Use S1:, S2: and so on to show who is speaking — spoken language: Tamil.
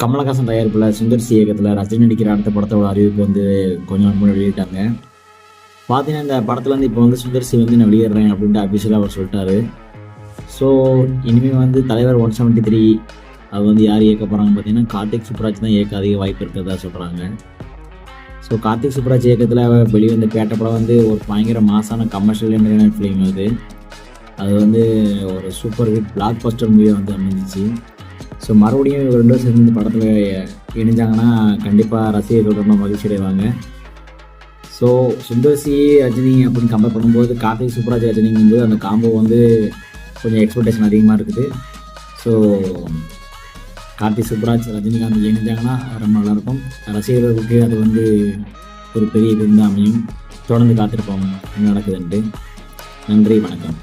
S1: கமலஹாசன் தயாரிப்பில் சுந்தர் சி இயக்கத்தில் ரஜினி நடிக்கிற அடுத்த படத்தோட அறிவிப்பு வந்து கொஞ்சம் நாள் முன்னாடி வெளியிட்டாங்க. பார்த்தீங்கன்னா இந்த படத்தில் வந்து இப்போ வந்து சுந்தர் சி வந்து நான் வெளியேறேன் அப்படின்ட்டு அபிஷியலாக அவர் சொல்லிட்டாரு. ஸோ இனிமேல் வந்து தலைவர் 173 அது வந்து யார் இயக்க போகிறாங்க பார்த்தீங்கன்னா கார்த்திக் சுப்ராஜ் தான் இயக்க அதிக வாய்ப்பு இருக்கிறதா சொல்கிறாங்க. ஸோ கார்த்திக் சுப்ராஜ் இயக்கத்தில் வெளிவந்த பேட்ட படம் வந்து ஒரு பயங்கர மாசான கமர்ஷியல் என்டர்டைன்மெண்ட் ஃபிலிம் அது வந்து ஒரு சூப்பர் ஹிட் பிளாக் பஸ்டர் மூவியாக வந்து அமைஞ்சிச்சு. ஸோ மறுபடியும் இவங்க ரெண்டும் சேர்ந்து இந்த படத்தில் இணைஞ்சாங்கன்னா கண்டிப்பாக ரசிகர்கள் ரொம்ப மகிழ்ச்சி அடைவாங்க. ஸோ சுந்தர் சி ரஜினி அப்படின்னு கம்பேர் பண்ணும்போது கார்த்திக் சுப்ராஜ் ரஜினிங்கும்போது அந்த காம்போ வந்து கொஞ்சம் எக்ஸ்பெக்டேஷன் அதிகமாக இருக்குது. ஸோ கார்த்திக் சுப்ராஜ் ரஜினிகாந்த் இணைஞ்சாங்கன்னா ரொம்ப நல்லாயிருக்கும். ரசிகர்களுக்கு அது வந்து ஒரு பெரிய விருந்து அமையும். தொடர்ந்து காத்திருப்போம் என்ன நடக்குதுன்ட்டு. நன்றி, வணக்கம்.